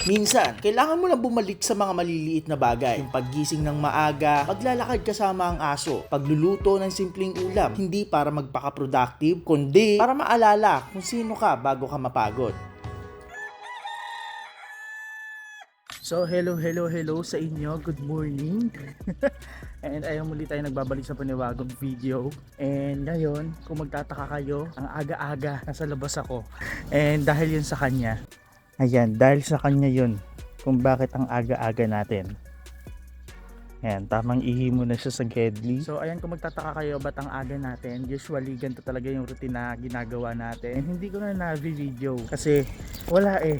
Minsan, kailangan mo lang bumalik sa mga maliliit na bagay. Yung paggising ng maaga, paglalakad kasama ang aso, pagluluto ng simpleng ulam, hindi para magpaka-productive, kundi para maalala kung sino ka bago ka mapagod. So, hello sa inyo. Good morning. And ayun, muli tayo nagbabalik sa panibagong video. And ngayon, kung magtataka kayo, ang aga-aga, nasa labas ako. And dahil yun sa kanya. Ayan, dahil sa kanya yun. Kung bakit ang aga-aga natin. Ayan, tamang ihi muna siya sa Gedli. So ayan, kung magtataka kayo ba't ang aga natin, usually ganito talaga yung routine na ginagawa natin. And hindi ko na na-video kasi wala eh.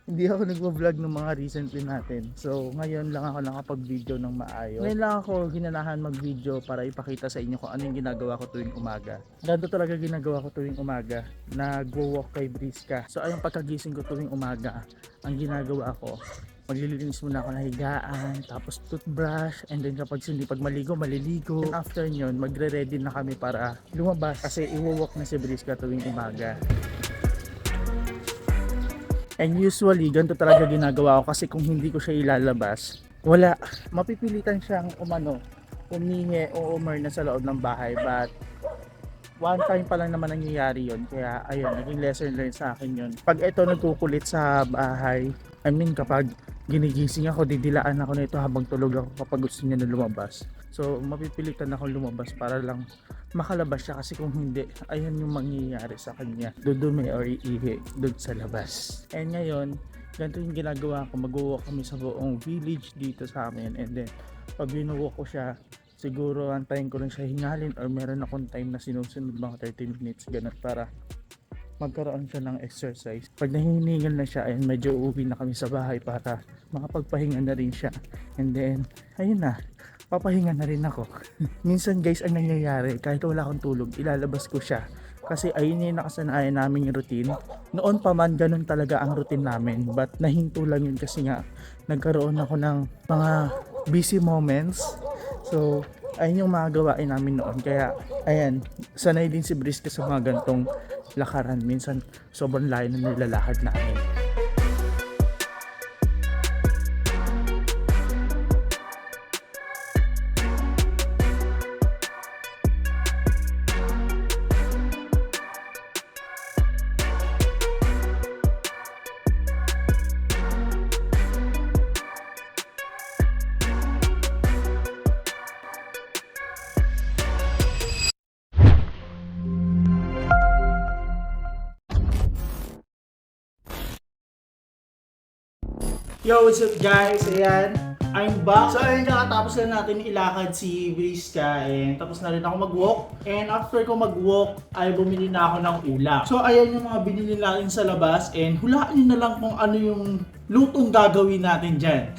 Hindi ako nagvo-vlog ng mga recently natin. So ngayon lang ako nakapag-video ng maayos. Ngayon lang ako hinanahan mag-video para ipakita sa inyo kung ano yung ginagawa ko tuwing umaga. Ganito talaga ginagawa ko tuwing umaga. Nagwo-walk kay Briska. So ayun, pagkagising ko tuwing umaga, ang ginagawa ko, maglilinis muna ako ng higaan, tapos toothbrush, and then kapag maligo, maliligo. And after nyon, magre-ready na kami para lumabas kasi iwo-walk na si Briska tuwing umaga. And usually, ganito talaga ginagawa ko kasi kung hindi ko siya ilalabas, wala. Mapipilitan siyang umihi o umar na sa loob ng bahay. But, one time pa lang naman nangyayari yun. Kaya, ayun, naging lesson learned sa akin yun. Pag ito nagkukulit sa bahay, kapag ginigising ako, didilaan ako nito habang tulog ako kapag gusto niya na lumabas. So, mapipilitan ako lumabas para lang makalabas siya kasi kung hindi, ayun yung mangyayari sa kanya. Dudumi or iihi doon sa labas. And ngayon, ganito yung ginagawa ko. Mag-walk kami sa buong village dito sa amin. And then, pag binuwalk ko siya, siguro antayin ko lang siya hingalin or meron akong time na sinusunod mga 30 minutes ganun para magkaroon siya ng exercise. Pag nahihiningal na siya, ayun, medyo uuwi na kami sa bahay para makapagpahinga na rin siya. And then, ayun na, papahinga na rin ako. Minsan guys, ang nangyayari, kahit wala akong tulog, ilalabas ko siya. Kasi ayun yung nakasanayan namin yung routine. Noon pa man, ganun talaga ang routine namin. But nahinto lang yun kasi nga, nagkaroon ako ng mga busy moments. So, ayun yung mga gawain namin noon. Kaya, ayan, sanay din si Briska sa mga gantong lakaran. Minsan, sobrang layo na nilalakad namin. Yo, what's up guys? Ayan, I'm back. So ayun, kakatapos lang natin ilakad si Briska and tapos na rin ako mag-walk. And after ko mag-walk, ay bumili na ako ng ulam. So ayan yung mga binili natin sa labas and hulaan nyo na lang kung ano yung lutong gagawin natin dyan.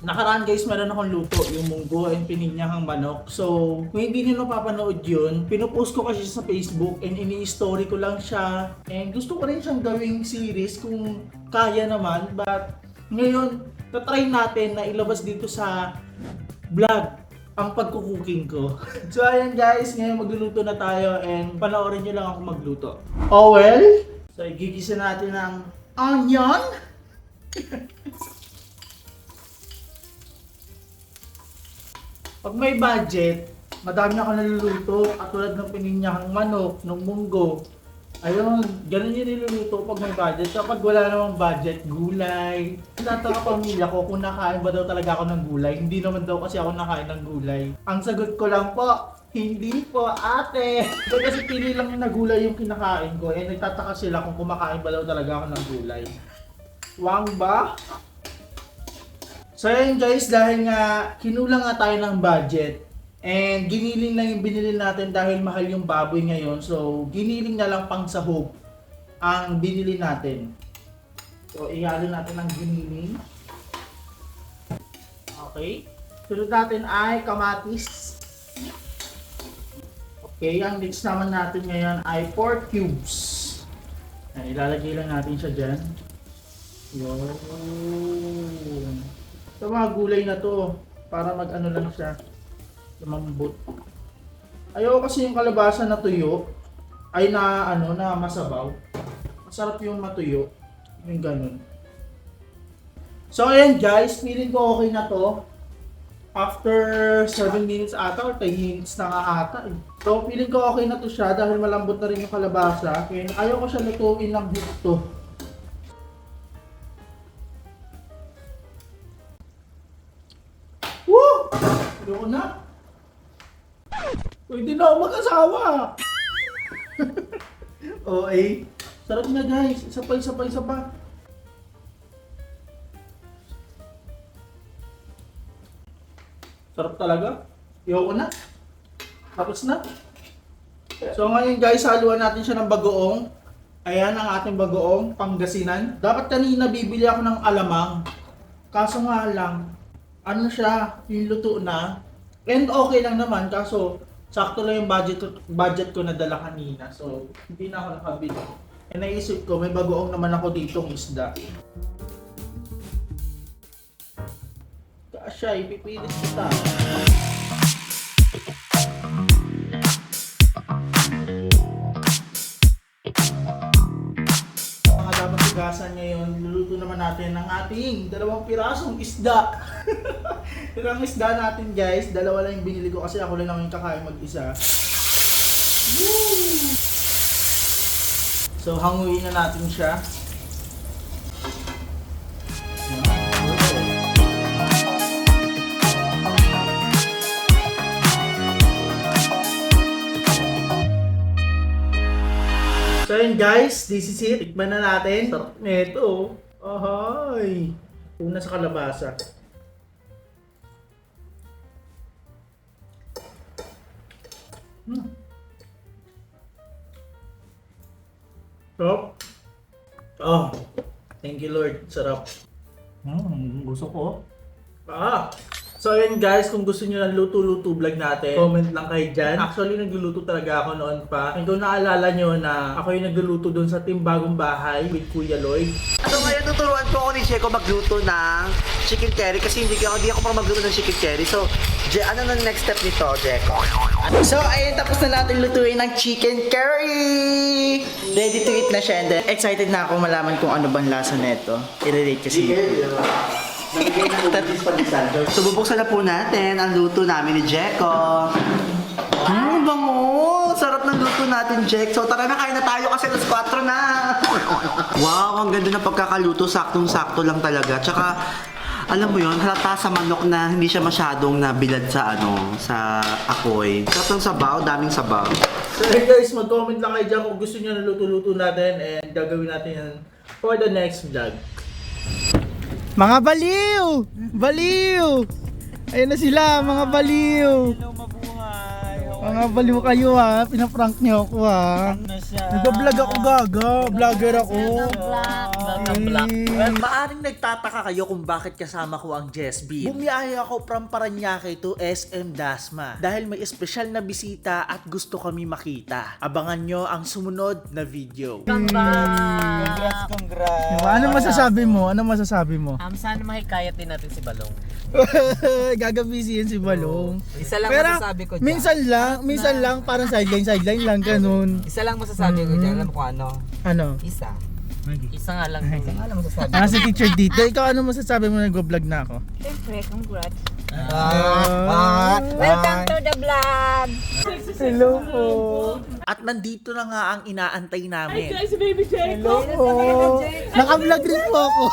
Nakaraan guys, meron akong luto, yung munggo and pininyahang manok. So, kung hindi nyo napapanood yun, pinupost ko kasi sa Facebook and ini-story ko lang siya. And gusto ko rin siyang gawing series kung kaya naman. But ngayon, tatry natin na ilabas dito sa vlog ang pagkukuking ko. So ayan guys, ngayon magluluto na tayo and panoorin nyo lang ako magluto. Oh well, so igigisa natin ng onion. Pag may budget, madami ako naluluto, katulad ng pininyahang manok, ng munggo. Ayun, ganun yung niluluto pag may budget. Kapag wala namang budget, gulay. Nataka pamilya ko kung nakain ba daw talaga ako ng gulay. Hindi naman daw kasi ako nakain ng gulay. Ang sagot ko lang po, hindi po ate. Kasi pili lang na gulay yung kinakain ko. Eh nagtataka sila kung kumakain ba daw talaga ako ng gulay. Wang ba? So yun guys, dahil nga kinulang nga tayo ng budget and giniling lang yung binili natin dahil mahal yung baboy ngayon. So giniling na lang pang sahog ang binili natin. So ihalo natin ng giniling. Okay. Sunod natin ay kamatis. Okay, ang next naman natin ngayon ay 4 cubes. Ayan, ilalagay lang natin siya dyan. Yun. Sa mga gulay na to, para mag-ano lang siya, lumambot. Ayoko kasi yung kalabasa na tuyo ay na masabaw. Masarap yung matuyo. Yung ganun. So ayan guys, feeling ko okay na to. After 7 minutes ata or 10 minutes na nga ata eh. So feeling ko okay na to siya dahil malambot na rin yung kalabasa. Kaya ayaw ko siya lutuin lang dito. Woo! Ayoko na. Pwede na ako mag-asawa. Okay. Sarap na guys. Isa pa. Sarap talaga. Ayoko na. Tapos na. So ngayon guys, haluan natin siya ng bagoong. Ayan ang ating bagoong, Pangasinan. Dapat kanina bibili ako ng alamang. Kaso nga lang, ano siya, yung luto na. And okay lang naman, kaso sakto lang yung budget ko na dala kanina. So, hindi na ako nakabili. And naisip ko, may bagoong naman ako ditong isda. Kasya, ipipilis kita. Mga dapat hugasan ngayon, luluto naman natin ng ating 2 pirasong isda. Pero ang isda natin guys, 2 lang yung binili ko kasi ako lang naman yung kakain mag-isa. Woo! So hanguin na natin siya. So yun guys, this is it. Tikman na natin. Sarap nito. Ahoy! Una sa kalabasa. Sarap. Oh, thank you Lord. Sarap. Gusto ko. So yun guys, kung gusto nyo ng luto-luto vlog natin, comment lang kayo dyan. Actually, nagluluto talaga ako noon pa. And kung naalala nyo na ako yung nagluluto doon sa Team Bagong Bahay with Kuya Lloyd. So ngayon tuturuan ko ako ni Checo magluto ng chicken curry kasi hindi ako pa magluto ng chicken curry. So, ano na next step nito, Checo? So, ayun, tapos na natin lutuin ng chicken curry! Ready to eat na siya and then excited na ako malaman kung ano bang lasa nito. I-relate kasi. So, bubuksan na po natin ang luto namin ni Checo. Bango! Sarap ng luto natin, Jack. So tara na, kain na tayo kasi alas 4 na. Wow, ang ganda ng pagkakaluto. Saktong-sakto lang talaga. Tsaka, alam mo yon, halata sa manok na hindi siya masyadong nabilad sa sa apoy. Sarap ng sabaw, daming sabaw. So hey guys, mag-comment lang kayo dyan kung gusto nyo na luto-luto natin and gagawin natin yan for the next vlog. Mga baliw! Baliw! Ayun na sila, mga baliw! Hello, mabuhay. Mga baliw kayo ha, pinaprank nyo ako ha. Nag-vlog ako gaga, vlogger ako. Well, maaring nagtataka kayo kung bakit kasama ko ang Jess B. Bumiyaya ako from Paranaque to SM Dasma dahil may espesyal na bisita at gusto kami makita. Abangan nyo ang sumunod na video. Congrats. Ano masasabi mo? Ano masasabi mo? Sana mahikayat din natin si Balong. Gagabisi yan si Balong. Isa lang Pero masasabi ko dyan. minsan lang, parang sideline lang, ganun. Isa lang masasabi ko dyan. Alam mo kung ano? Ano? Isa. Isa nga lang. Isa nga lang masasabi ko. Si teacher dito, ikaw ano masasabi mo nag-vlog na ako? Siyempre, congrats. Ah, Welcome to the vlog! hello po. At nandito na nga ang inaantay namin. Hello po. Naka-vlog rin po ako.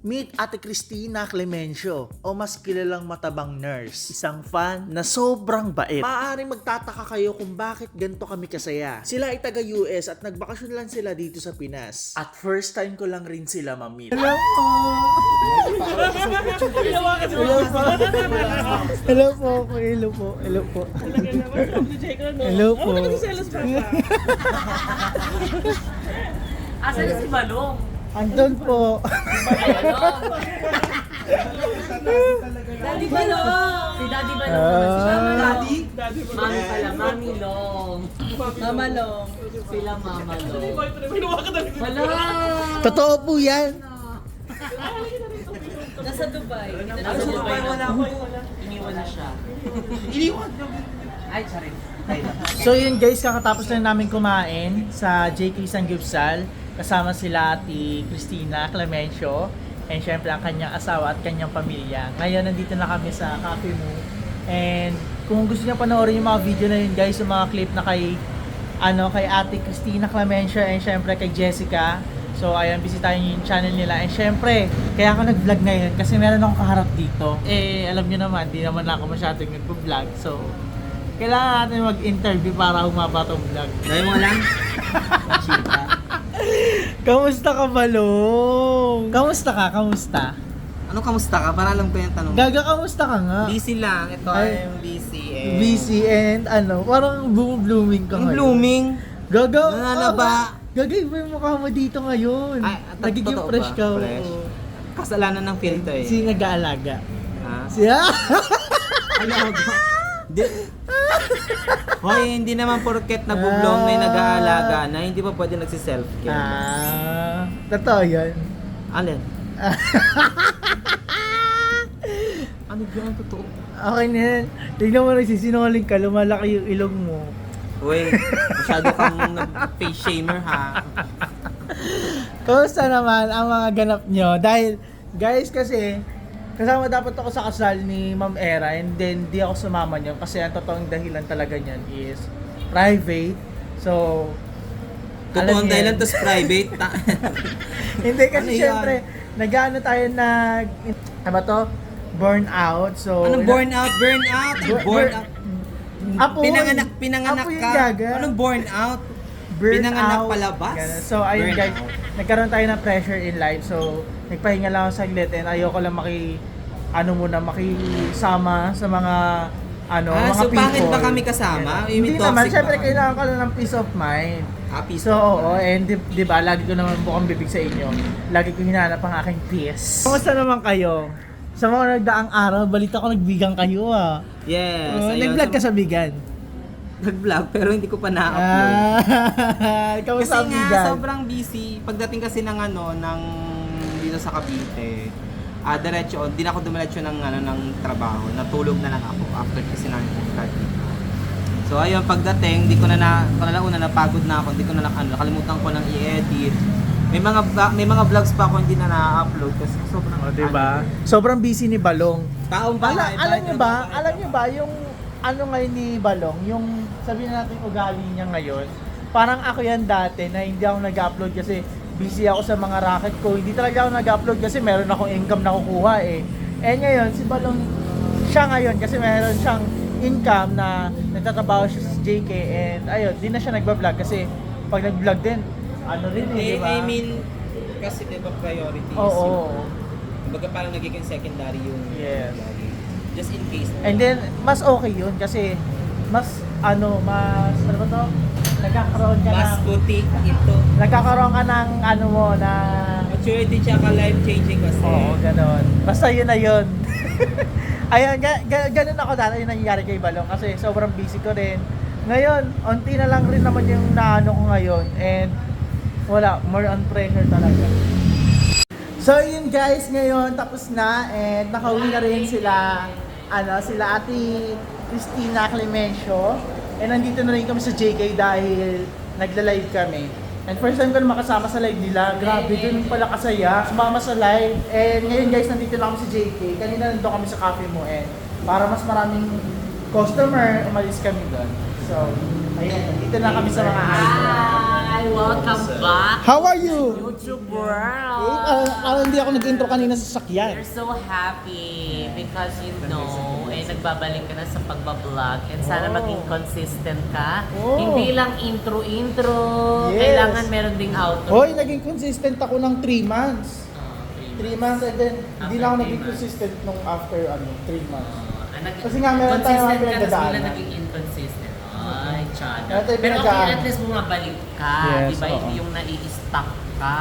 Meet Ate Cristina Clemencio o mas kilalang matabang nurse. Isang fan na sobrang bait. Maaaring magtataka kayo kung bakit ganito kami kasaya. Sila ay taga US at nagbakasyon lang sila dito sa Pinas. At first time ko lang rin sila mamit. Hello po. Hello po. Hello po. Hello po. Hello po. Asan si Balong? Andun po. Daddy Balong! Si Daddy Balong naman si Daddy? Mami pala, Mami Long. Mama Long. Sila Mama Long. Wala! Totoo po yan. Nasa Dubai. Nasa Dubai wala ko. Iniwan na siya. Iniwan? Ay, sorry. So yun guys, kakatapos lang namin kumain sa JK Sanggupsal. Kasama sila Ate Christina Clemencio and syempre ang kanyang asawa at kanyang pamilya. Ngayon nandito na kami sa Cafe Mo. And kung gusto niyo panoorin yung mga video na yun guys, yung mga clip na kay Ate Christina Clemencio and syempre kay Jessica. So ayan, bisitahin niyo yung channel nila. And syempre, kaya ako nag-vlog ngayon kasi meron akong kaharap dito. Eh, alam niyo naman, di naman ako masyadong nag-vlog. So, kailangan natin mag-interview para humaba tong vlog. Dahil mo lang. Kamusta ka, Balong? Kamusta ka? Kamusta? Ano kamusta ka? Para alam ko yung tanong. Gaga, kamusta ka nga? Busy lang. Ito Ay. ay busy Busy and parang blooming ka Ang ngayon. blooming. Gaga, Nananaba. Gaga, iba yung mukha mo dito ngayon. Ay, Nagiging totoo fresh ba? ka. Fresh? oo. Kasalanan ng filter eh. Si nag-aalaga. Ha? Siya? Alaga. Hoy, hindi naman porket nabublong may nag-aalaga na hindi pa pwede nagsi-self-care. Totoo yan. Alin? Ano yun? Totoo? Okay na yan. Tignan mo, nagsisinungaling ka, lumalaki yung ilong mo. Uy, masyado kang face shamer ha. Kamusta naman ang mga ganap nyo? Dahil, guys, kasi, kasama dapat ako sa kasal ni Ma'am Era and then di ako sumama niyo kasi ang totoong dahilan talaga niyan is private. So, Totoong alam niyo dahilan yan. tas private. Hindi kasi Ano yan? syempre, nag-ano tayo ano to? Burnout. So, Anong burnout? Burnout? Anong burnout? Apo, Pinanganak apo yung ka. gaga. Anong burnout? Burnout. Pinanganak palabas? Ganun. So, ayun guys, nagkaroon tayo ng pressure in life. So, nagpahinga lang ako saglit and ayoko lang makisama sa mga mga so people. pangit ba kami kasama? Ganun. You mean Hindi naman, toxic syempre ba kami? kailangan ko lang ng peace of mind. Peace So, of mind. oo, and di ba, lagi ko naman bukang bibig sa inyo. Lagi ko hinahanap ang aking peace. Kumusta naman kayo? Sa mga nagdaang araw, balita ko nagbigang kayo ah. Yes. ayun. Nag-vlog ka So, sa bigan. Nag-vlog pero hindi ko pa na-upload. Kamusta Kasi ang nga, bigan? sobrang busy. Pagdating kasi ng dito sa Cavite, diretso, di na ako dumiretso ng trabaho. Natulog na lang ako after kasi namin mag dito. So ayun, pagdating, una napagod na ako, hindi ko na nakalimutan ko nang i-edit. May mga vlogs pa ako hindi na na-upload kasi sobrang Diba? Sobrang busy ni Balong. Taong bahay. Alam niyo ba yung ngayon ni Balong, yung sabihin natin ugali niya ngayon, parang ako yan dati na hindi ako nag-upload kasi busy ako sa mga racket ko. Hindi talaga ako nag-upload kasi meron akong income na kukuha eh. Eh ngayon, si Balong, siya ngayon kasi meron siyang income na nagtatrabaho siya sa JK and ayun, di na siya nagba-vlog kasi pag nag-vlog din, di ba? I mean, kasi diba priority is Oo. Kumbaga parang nagiging secondary yung Yes. vlogging. Just in case. And then, mas okay yun kasi mas ano ba to? Nagkakaroon ka Mas ng puti ito. nagkakaroon ka ng na Maturity tsaka life-changing kasi. oo, ganon. Basta yun na yun. Ayun, ganun ako dati yung nangyayari kay Balong kasi sobrang busy ko rin. Ngayon, onti na lang rin naman yung naano ko ngayon and wala, more on pressure talaga. So yun guys, ngayon tapos na and nakauwi na rin sila Ate Christina Clemencio and nandito na rin kami sa JK dahil nagla-live kami. And first time ko na makasama sa live nila, grabe dun pala kasaya, sumama sa live. And ngayon guys, nandito na kami sa JK, kanina nandito kami sa Cafe Mo and para mas maraming customer, umalis kami doon. So, ayun, nandito na kami sa mga idol. Hi! Welcome back! How are you? YouTube world! Hindi ako nag-intro kanina sa sakyan. We're so happy because nagbabalik ka na sa pagbablog and sana maging consistent ka. Oh. Hindi lang intro-intro, Yes. kailangan meron ding outro. Hoy, naging consistent ako ng 3 months. 3 months and then hindi na ako naging consistent nung after 3 months. Kasi nga, meron tayong consistent ka, tapos pinagdadaanan. bigla naging inconsistent. Ay, tsada. Meron tayong Pero okay, pinagdadaanan. at least bumabalik ka. Yes, Diba? oo. Hindi yung nai-stuck ka.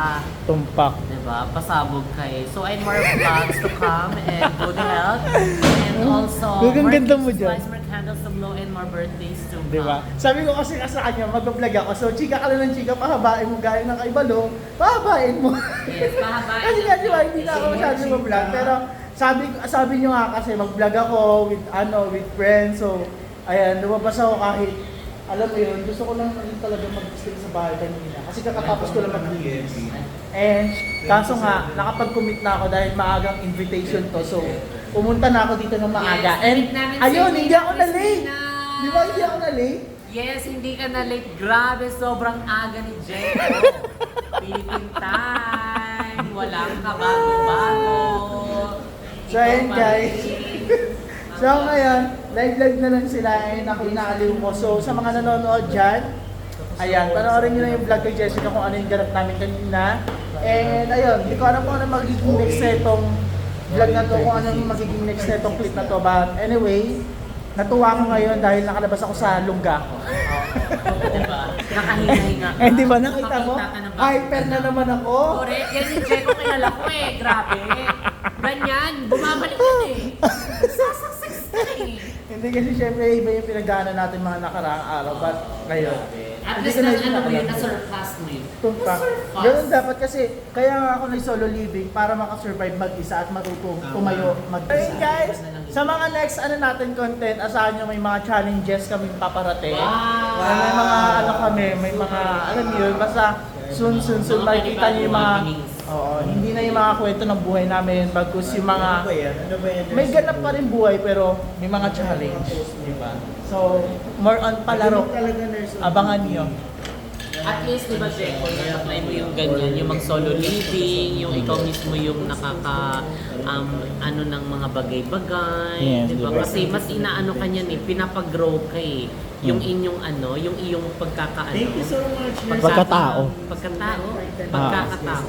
Tumpak. Diba? Pasabog ka eh. So, and more vlogs to come and good health. And also, Ang more ganda mo cakes, dyan. slice, more candles to blow, and more birthdays to come. Di ba? Sabi ko kasi sa kanya, mag-vlog ako. So, chika ka lang ng chika, pahabain mo gaya ng kay Balong, pahabain mo. Yes, pahabain. Kasi nga, di ba, hindi na ako masyadong mag-vlog. Pero, sabi nyo nga kasi, mag-vlog ako with friends. So, ayan, lumabas ako kahit alam mo yun, gusto ko lang talaga mag-stay sa bahay kanina. Kasi kakatapos ko lang mag-linis. And kaso nga, nakapag-commit na ako dahil maagang invitation to. So, pumunta na ako dito ng maaga. Yes, And meet namin ayun, si hindi ako na late. Christina. Di ba hindi ako na late? Yes, hindi ka na late. Grabe, sobrang aga ni Jeko. Philippine time. Walang kabago-bago. So, ayun guys. So ngayon, live na lang sila and ako inaaliw ko. So sa mga nanonood dyan, ayan, panoorin nyo na yung vlog kay Jessica kung ano yung ganap namin kanina. And ayun, hindi ko alam kung ano magiging next na itong vlog na to, kung ano magiging next na itong clip na to. But anyway, natuwa ko ngayon dahil nakalabas ako sa lungga ko. Diba? Nakahinga-hinga ka. And di ba nakita mo? Makita ka ng Hyper na naman ako. Correct. Yan si Jeko kilala ko eh. Grabe. Ganyan. Bumabalik yan eh. Sasaksak ka eh. Hindi kasi syempre iba yung pinagdaanan natin mga nakaraang araw. But ngayon, At hindi least ko na na ano mo yun, nakalagay. na-surpass mo yun. Tumpak. Surpass. Ganun dapat kasi, kaya nga ako nag-solo living para makasurvive mag-isa at matutong tumayo mag-isa. Ayun guys, sa mga next ano natin content, asahan nyo may mga challenges kaming paparating. Wow! May mga ano kami, may mga, alam niyo yun, basta soon, Mga makikita niyo yung mga, happenings. oo, hindi na yung mga kwento ng buhay namin, bagkus yung mga, may ganap pa rin buhay pero may mga challenge, di ba? So, more on palaro, abangan niyo. At least, di ba, Jeko, na-apply mo yung ganyan, yung mag-solo living, yung ikaw mismo yung ano ng mga bagay-bagay, Yes, di ba? diba? Kasi mas inaano ka niyan eh, pinapag-grow ka eh. Yung inyong ano, yung iyong pagkakaano. Thank you so much. Pagkatao. Pagkatao. Pagkakatao.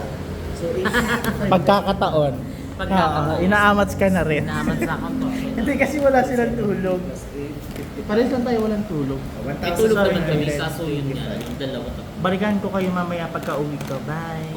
Pagkakataon. Pagkakataon. Inaamats ka na rin. Naman sa akong to. Hindi kasi wala silang tulog. Pares lang tayo walang tulog. May tulog naman kami, kaso yun nga, yung dalawa to. Balikan ko kayo mamaya pagka uwi ko. Bye!